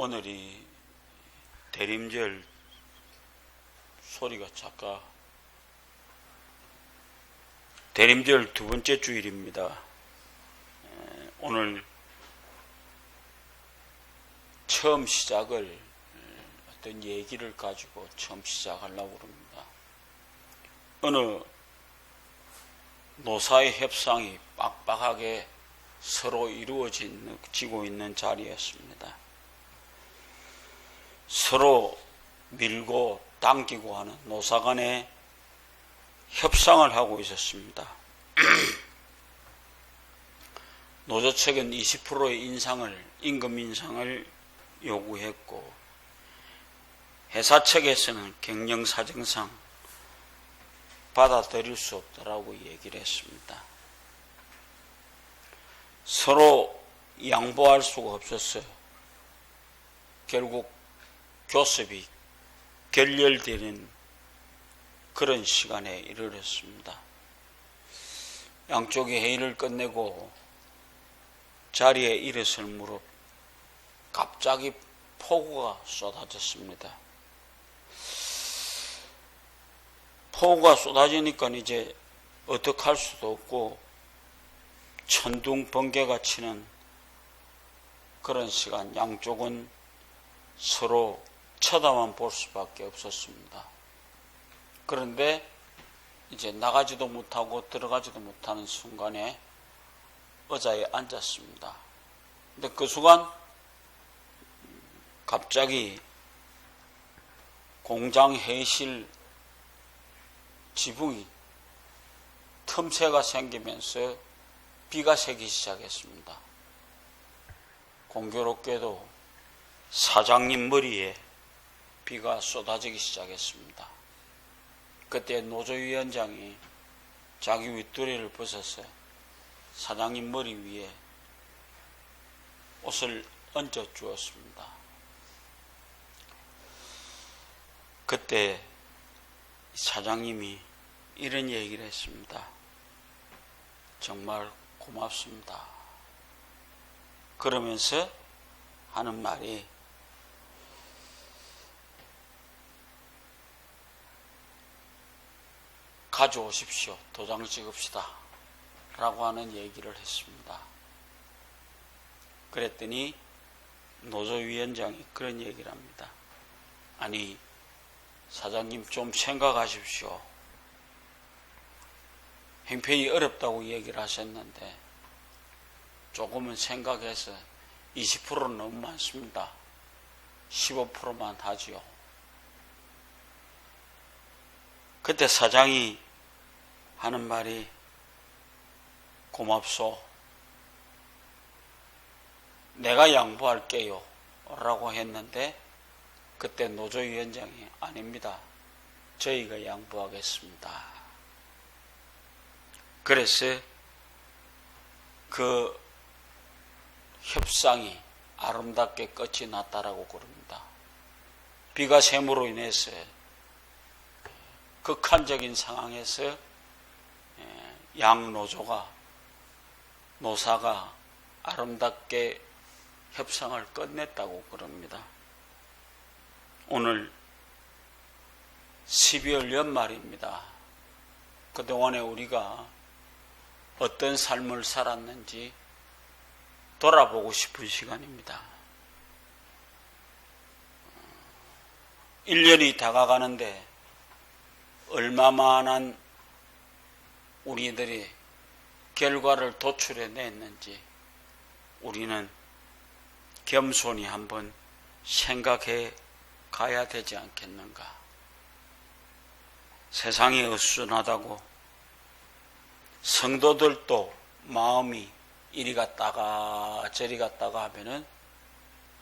오늘이 대림절 소리가 작가 대림절 두 번째 주일입니다. 오늘 처음 시작을 어떤 얘기를 가지고 처음 시작하려고 합니다. 어느 노사의 협상이 빡빡하게 서로 이루어지고 있는 자리였습니다. 서로 밀고 당기고 하는 노사 간의 협상을 하고 있었습니다. 노조 측은 20%의 임금 인상을 요구했고, 회사 측에서는 경영 사정상 받아들일 수 없다라고 얘기를 했습니다. 서로 양보할 수가 없었어요. 결국 교섭이 결렬되는 그런 시간에 이르렀습니다. 양쪽이 회의를 끝내고 자리에 일어설 무렵 갑자기 폭우가 쏟아졌습니다. 폭우가 쏟아지니까 이제 어떻게 할 수도 없고 천둥 번개가 치는 그런 시간, 양쪽은 서로 쳐다만 볼 수밖에 없었습니다. 그런데 이제 나가지도 못하고 들어가지도 못하는 순간에 의자에 앉았습니다. 근데 그 순간 갑자기 공장 회의실 지붕이 틈새가 생기면서 비가 새기 시작했습니다. 공교롭게도 사장님 머리에 비가 쏟아지기 시작했습니다. 그때 노조위원장이 자기 윗도리를 벗어서 사장님 머리 위에 옷을 얹어 주었습니다. 그때 사장님이 이런 얘기를 했습니다. 정말 고맙습니다. 그러면서 하는 말이 가져오십시오. 도장 찍읍시다. 라고 하는 얘기를 했습니다. 그랬더니 노조위원장이 그런 얘기를 합니다. 아니, 사장님 좀 생각하십시오. 형편이 어렵다고 얘기를 하셨는데 조금은 생각해서 20%는 너무 많습니다. 15%만 하지요. 그때 사장이 하는 말이 고맙소. 내가 양보할게요. 라고 했는데 그때 노조위원장이 아닙니다. 저희가 양보하겠습니다. 그래서 그 협상이 아름답게 끝이 났다라고 그럽니다. 비가 샘으로 인해서 극한적인 상황에서 양 노사가 아름답게 협상을 끝냈다고 그럽니다. 오늘 12월 연말입니다. 그동안에 우리가 어떤 삶을 살았는지 돌아보고 싶은 시간입니다. 1년이 다가가는데 얼마만한 우리들이 결과를 도출해냈는지 우리는 겸손히 한번 생각해 가야 되지 않겠는가. 세상이 어수선하다고 성도들도 마음이 이리 갔다가 저리 갔다가 하면은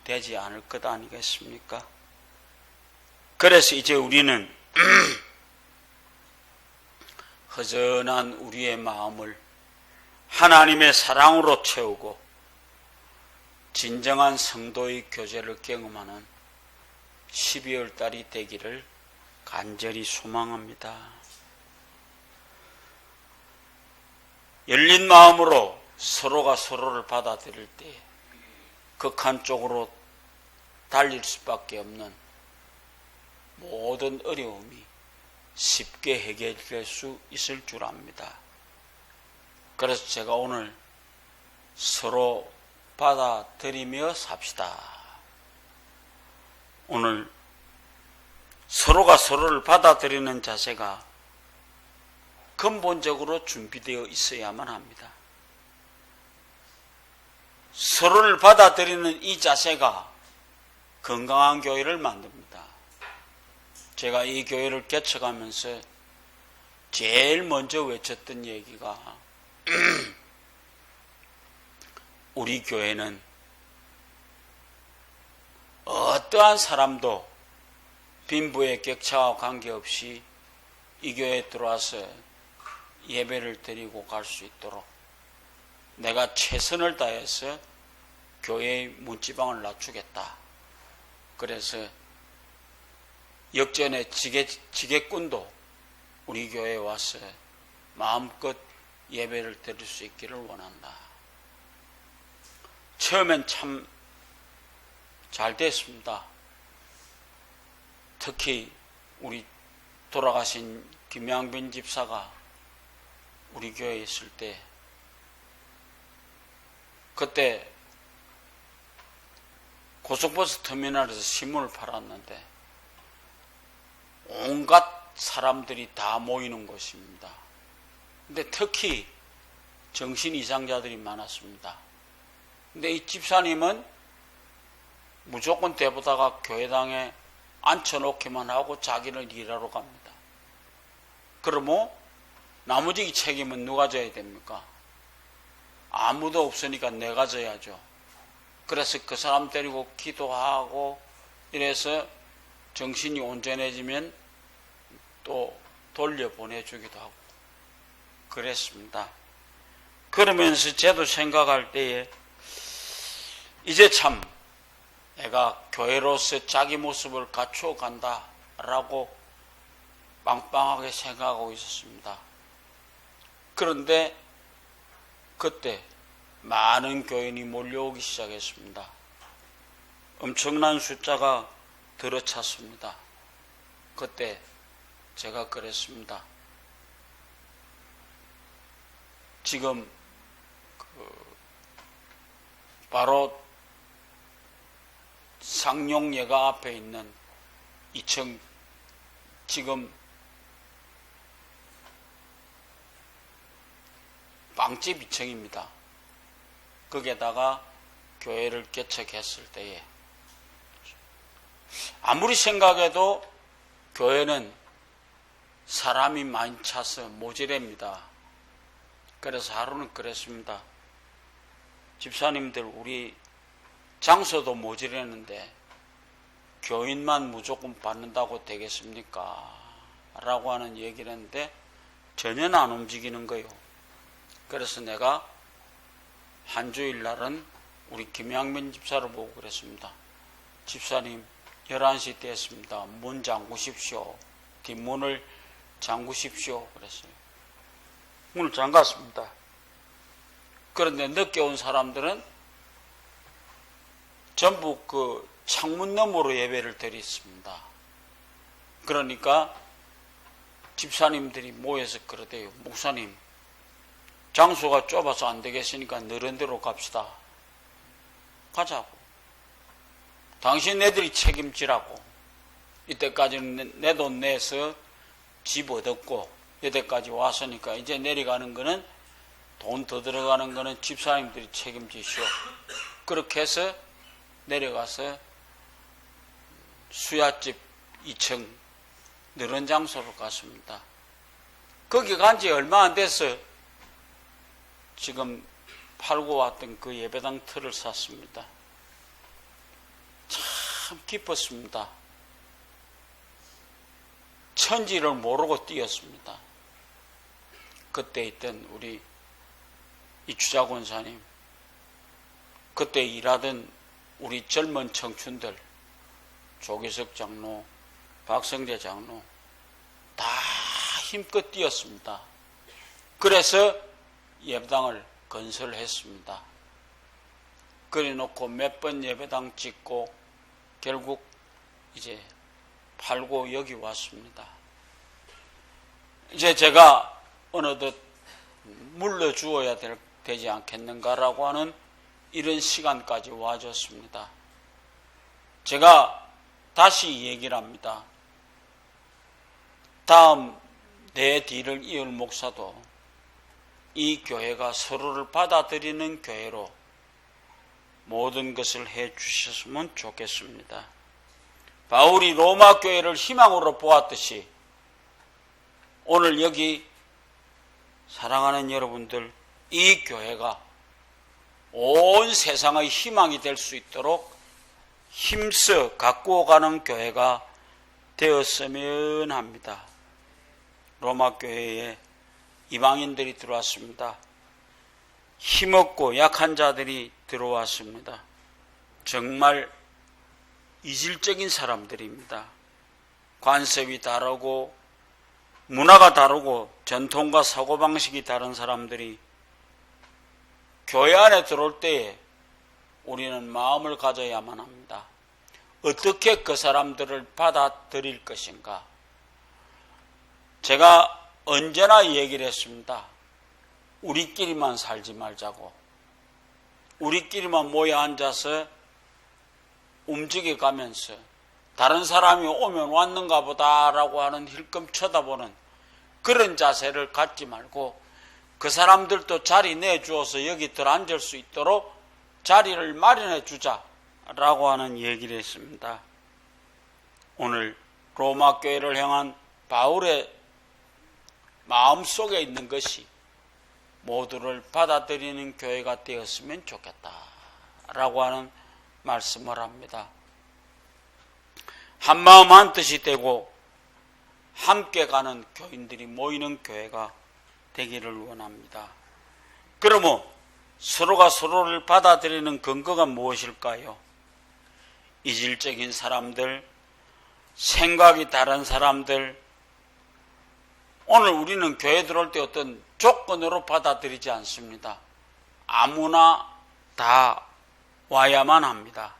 되지 않을 것 아니겠습니까? 그래서 이제 우리는 허전한 우리의 마음을 하나님의 사랑으로 채우고 진정한 성도의 교제를 경험하는 12월 달이 되기를 간절히 소망합니다. 열린 마음으로 서로가 서로를 받아들일 때 극한 쪽으로 달릴 수밖에 없는 모든 어려움이 쉽게 해결될 수 있을 줄 압니다. 그래서 제가 오늘 서로 받아들이며 삽시다. 오늘 서로가 서로를 받아들이는 자세가 근본적으로 준비되어 있어야만 합니다. 서로를 받아들이는 이 자세가 건강한 교회를 만듭니다. 제가 이 교회를 개척하면서 제일 먼저 외쳤던 얘기가 우리 교회는 어떠한 사람도 빈부의 격차와 관계없이 이 교회에 들어와서 예배를 드리고 갈 수 있도록 내가 최선을 다해서 교회의 문지방을 낮추겠다. 그래서 역전의 지게꾼도 우리 교회에 와서 마음껏 예배를 드릴 수 있기를 원한다. 처음엔 참 잘 됐습니다. 특히 우리 돌아가신 김양빈 집사가 우리 교회에 있을 때 그때 고속버스 터미널에서 신문을 팔았는데 온갖 사람들이 다 모이는 곳입니다. 근데 특히 정신 이상자들이 많았습니다. 근데 이 집사님은 무조건 대보다가 교회당에 앉혀놓기만 하고 자기는 일하러 갑니다. 그러면 나머지 책임은 누가 져야 됩니까? 아무도 없으니까 내가 져야죠. 그래서 그 사람 데리고 기도하고 이래서 정신이 온전해지면 또 돌려보내주기도 하고 그랬습니다. 그러면서 저도 생각할 때에 이제 참 내가 교회로서 자기 모습을 갖추어 간다라고 빵빵하게 생각하고 있었습니다. 그런데 그때 많은 교인이 몰려오기 시작했습니다. 엄청난 숫자가 들어찼습니다. 그때 제가 그랬습니다. 지금 바로 상용예가 앞에 있는 2층 지금 빵집 2층입니다. 거기에다가 교회를 개척했을 때에 아무리 생각해도 교회는 사람이 많이 차서 모자랍니다. 그래서 하루는 그랬습니다. 집사님들 우리 장소도 모자라는데 교인만 무조건 받는다고 되겠습니까? 라고 하는 얘기를 했는데 전혀 안 움직이는 거예요. 그래서 내가 한 주일 날은 우리 김양민 집사를 보고 그랬습니다. 집사님 11시 됐습니다. 문 잠그십시오. 뒷문을 잠그십시오. 그랬어요. 문을 잠갔습니다. 그런데 늦게 온 사람들은 전부 그 창문 너머로 예배를 드렸습니다. 그러니까 집사님들이 모여서 그러대요. 목사님, 장소가 좁아서 안 되겠으니까 너른 데로 갑시다. 가자고. 당신 애들이 책임지라고. 이때까지는 내 돈 내서 집 얻었고 여태까지 왔으니까 이제 내려가는 거는 돈 더 들어가는 거는 집사님들이 책임지시오. 그렇게 해서 내려가서 수야집 2층 너른 장소로 갔습니다. 거기 간 지 얼마 안 돼서 지금 팔고 왔던 그 예배당 틀을 샀습니다. 참 기뻤습니다. 천지를 모르고 뛰었습니다. 그때 있던 우리 이추자 권사님, 그때 일하던 우리 젊은 청춘들, 조기석 장로, 박성재 장로 다 힘껏 뛰었습니다. 그래서 예배당을 건설했습니다. 그래놓고 몇 번 예배당 짓고 결국 이제 팔고 여기 왔습니다. 이제 제가 어느덧 물려주어야 되지 않겠는가라고 하는 이런 시간까지 와줬습니다. 제가 다시 얘기를 합니다. 다음 내 뒤를 이을 목사도 이 교회가 서로를 받아들이는 교회로 모든 것을 해 주셨으면 좋겠습니다. 바울이 로마 교회를 희망으로 보았듯이 오늘 여기 사랑하는 여러분들, 이 교회가 온 세상의 희망이 될 수 있도록 힘써 가꾸어 가는 교회가 되었으면 합니다. 로마 교회에 이방인들이 들어왔습니다. 힘없고 약한 자들이 들어왔습니다. 정말 이질적인 사람들입니다. 관습이 다르고 문화가 다르고 전통과 사고방식이 다른 사람들이 교회 안에 들어올 때에 우리는 마음을 가져야만 합니다. 어떻게 그 사람들을 받아들일 것인가? 제가 언제나 얘기를 했습니다. 우리끼리만 살지 말자고. 우리끼리만 모여 앉아서 움직여가면서 다른 사람이 오면 왔는가 보다라고 하는 힐끔 쳐다보는 그런 자세를 갖지 말고 그 사람들도 자리 내주어서 여기 들어앉을 수 있도록 자리를 마련해 주자라고 하는 얘기를 했습니다. 오늘 로마 교회를 향한 바울의 마음속에 있는 것이 모두를 받아들이는 교회가 되었으면 좋겠다라고 하는 말씀을 합니다. 한마음 한뜻이 되고 함께 가는 교인들이 모이는 교회가 되기를 원합니다. 그러면 서로가 서로를 받아들이는 근거가 무엇일까요? 이질적인 사람들, 생각이 다른 사람들, 오늘 우리는 교회 들어올 때 어떤 조건으로 받아들이지 않습니다. 아무나 다 와야만 합니다.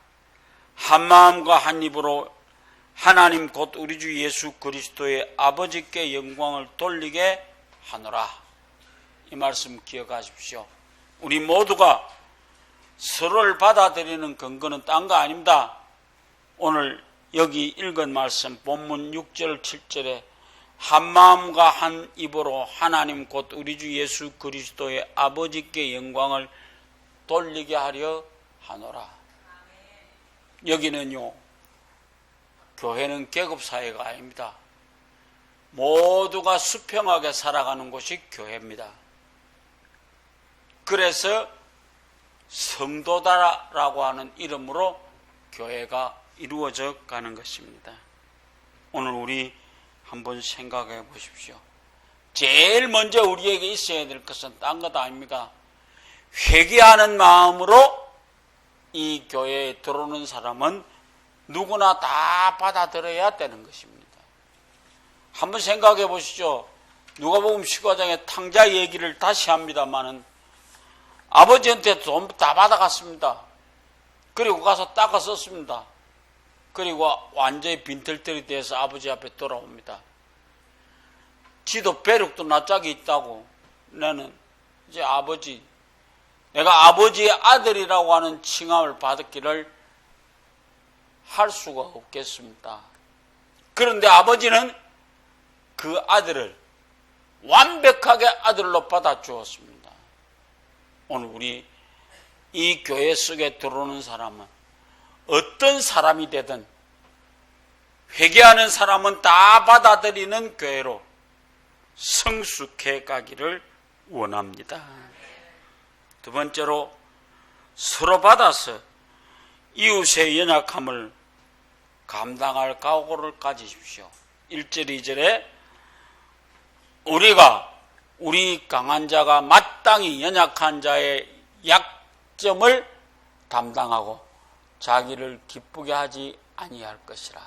한 마음과 한 입으로 하나님 곧 우리 주 예수 그리스도의 아버지께 영광을 돌리게 하노라. 이 말씀 기억하십시오. 우리 모두가 서로를 받아들이는 근거는 딴 거 아닙니다. 오늘 여기 읽은 말씀 본문 6절 7절에 한 마음과 한 입으로 하나님 곧 우리 주 예수 그리스도의 아버지께 영광을 돌리게 하려 하노라. 여기는요, 교회는 계급사회가 아닙니다. 모두가 수평하게 살아가는 곳이 교회입니다. 그래서 성도다라고 하는 이름으로 교회가 이루어져 가는 것입니다. 오늘 우리 한번 생각해 보십시오. 제일 먼저 우리에게 있어야 될 것은 딴 것 아닙니까? 회개하는 마음으로 이 교회에 들어오는 사람은 누구나 다 받아들여야 되는 것입니다. 한번 생각해 보시죠. 누가복음 15장에 탕자 얘기를 다시 합니다마는 아버지한테 돈 다 받아갔습니다. 그리고 가서 닦아 썼습니다. 그리고 완전히 빈털털이 돼서 아버지 앞에 돌아옵니다. 지도 배력도 낯짝이 있다고 나는 이제 내가 아버지의 아들이라고 하는 칭함을 받았기를 할 수가 없겠습니다. 그런데 아버지는 그 아들을 완벽하게 아들로 받아주었습니다. 오늘 우리 이 교회 속에 들어오는 사람은 어떤 사람이 되든 회개하는 사람은 다 받아들이는 교회로 성숙해 가기를 원합니다. 두 번째로 서로 받아서 이웃의 연약함을 감당할 각오를 가지십시오. 1절 2절에 우리 강한 자가 마땅히 연약한 자의 약점을 담당하고 자기를 기쁘게 하지 아니할 것이라.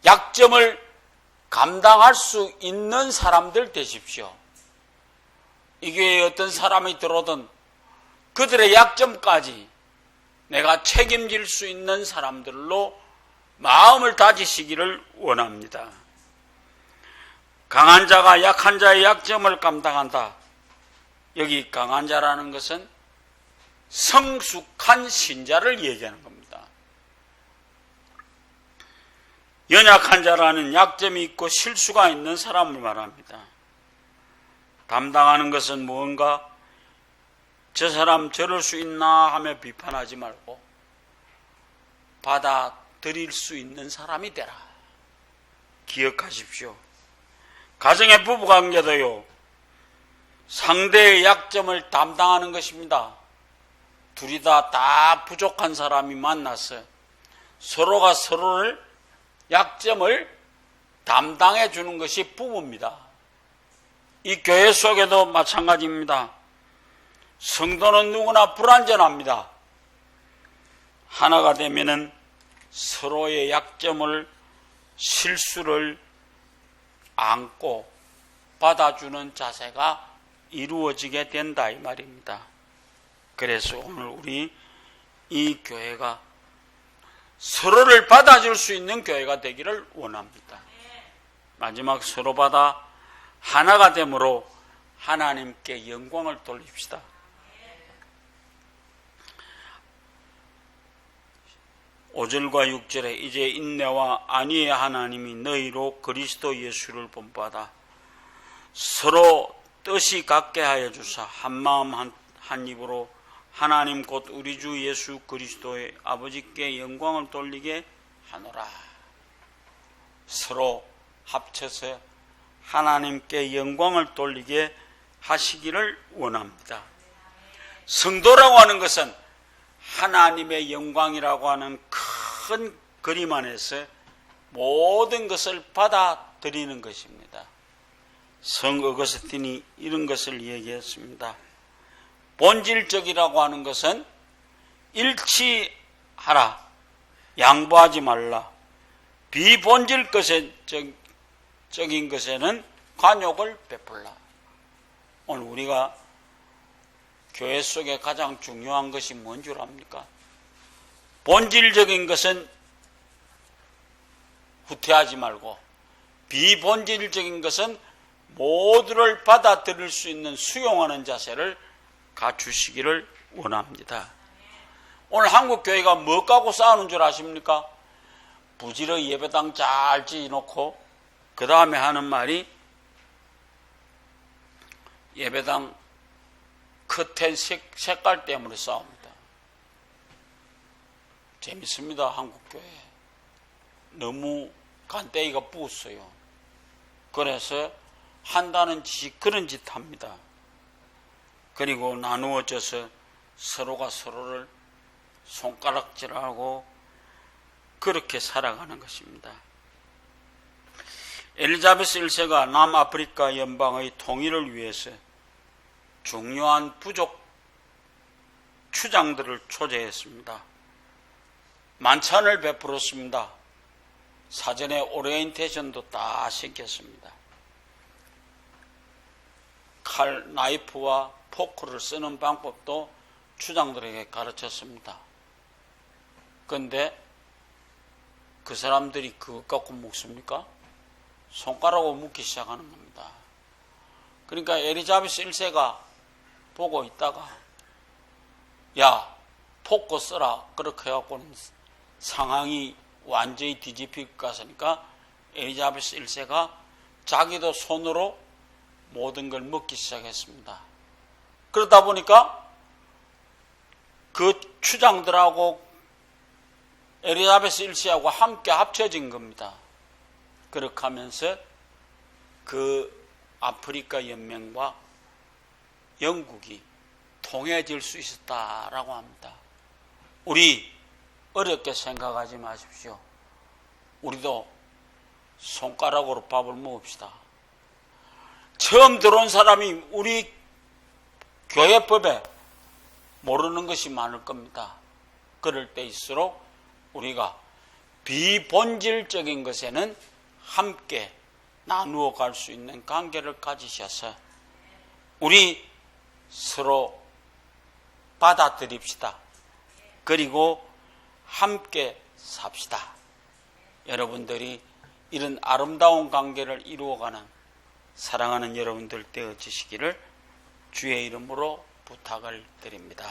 약점을 감당할 수 있는 사람들 되십시오. 이 교회에 어떤 사람이 들어오든 그들의 약점까지 내가 책임질 수 있는 사람들로 마음을 다지시기를 원합니다. 강한 자가 약한 자의 약점을 감당한다. 여기 강한 자라는 것은 성숙한 신자를 얘기하는 겁니다. 연약한 자라는 약점이 있고 실수가 있는 사람을 말합니다. 담당하는 것은 무언가 저 사람 저럴 수 있나 하며 비판하지 말고 받아들일 수 있는 사람이 되라. 기억하십시오. 가정의 부부관계도요, 상대의 약점을 담당하는 것입니다. 둘이 다 부족한 사람이 만나서 서로가 서로를 약점을 담당해 주는 것이 부부입니다. 이 교회 속에도 마찬가지입니다. 성도는 누구나 불완전합니다. 하나가 되면은 서로의 약점을, 실수를 안고 받아주는 자세가 이루어지게 된다 이 말입니다. 그래서 오늘 우리 이 교회가 서로를 받아줄 수 있는 교회가 되기를 원합니다. 마지막 서로 받아 하나가 됨으로 하나님께 영광을 돌립시다. 5절과 6절에 이제 인내와 안위의 하나님이 너희로 그리스도 예수를 본받아 서로 뜻이 같게 하여 주사 한마음 한 입으로 하나님 곧 우리 주 예수 그리스도의 아버지께 영광을 돌리게 하노라. 서로 합쳐서 하나님께 영광을 돌리게 하시기를 원합니다. 성도라고 하는 것은 하나님의 영광이라고 하는 큰 그림 안에서 모든 것을 받아들이는 것입니다. 성 어거스틴이 이런 것을 얘기했습니다. 본질적이라고 하는 것은 일치하라, 양보하지 말라. 비본질적인 것에는 관용을 베풀라. 오늘 우리가 교회 속에 가장 중요한 것이 뭔 줄 압니까? 본질적인 것은 후퇴하지 말고 비본질적인 것은 모두를 받아들일 수 있는 수용하는 자세를 갖추시기를 원합니다. 오늘 한국 교회가 뭐 갖고 싸우는 줄 아십니까? 부지런히 예배당 잘 지어놓고 그 다음에 하는 말이 예배당 커튼 색깔 때문에 싸웁니다. 재밌습니다. 한국교회. 너무 간대기가 부었어요. 그래서 한다는 짓이 그런 짓 합니다. 그리고 나누어져서 서로가 서로를 손가락질하고 그렇게 살아가는 것입니다. 엘리자베스 1세가 남아프리카 연방의 통일을 위해서 중요한 부족 추장들을 초대했습니다. 만찬을 베풀었습니다. 사전에 오리엔테이션도 다 시켰습니다. 칼, 나이프와 포크를 쓰는 방법도 추장들에게 가르쳤습니다. 그런데 그 사람들이 그것 갖고 묵습니까? 손가락으로 묵기 시작하는 겁니다. 그러니까 엘리자베스 1세가 보고 있다가 야, 포크 써라 그렇게 해갖고는 상황이 완전히 뒤집힐 것 같으니까 엘리자베스 1세가 자기도 손으로 모든 걸 먹기 시작했습니다. 그러다 보니까 그 추장들하고 엘리자베스 1세하고 함께 합쳐진 겁니다. 그렇게 하면서 그 아프리카 연맹과 영국이 통해질 수 있었다라고 합니다. 우리 어렵게 생각하지 마십시오. 우리도 손가락으로 밥을 먹읍시다. 처음 들어온 사람이 우리 교회법에 모르는 것이 많을 겁니다. 그럴 때일수록 우리가 비본질적인 것에는 함께 나누어 갈 수 있는 관계를 가지셔서 우리 서로 받아들입시다. 그리고 함께 삽시다. 여러분들이 이런 아름다운 관계를 이루어가는 사랑하는 여러분들 되어지시기를 주의 이름으로 부탁을 드립니다.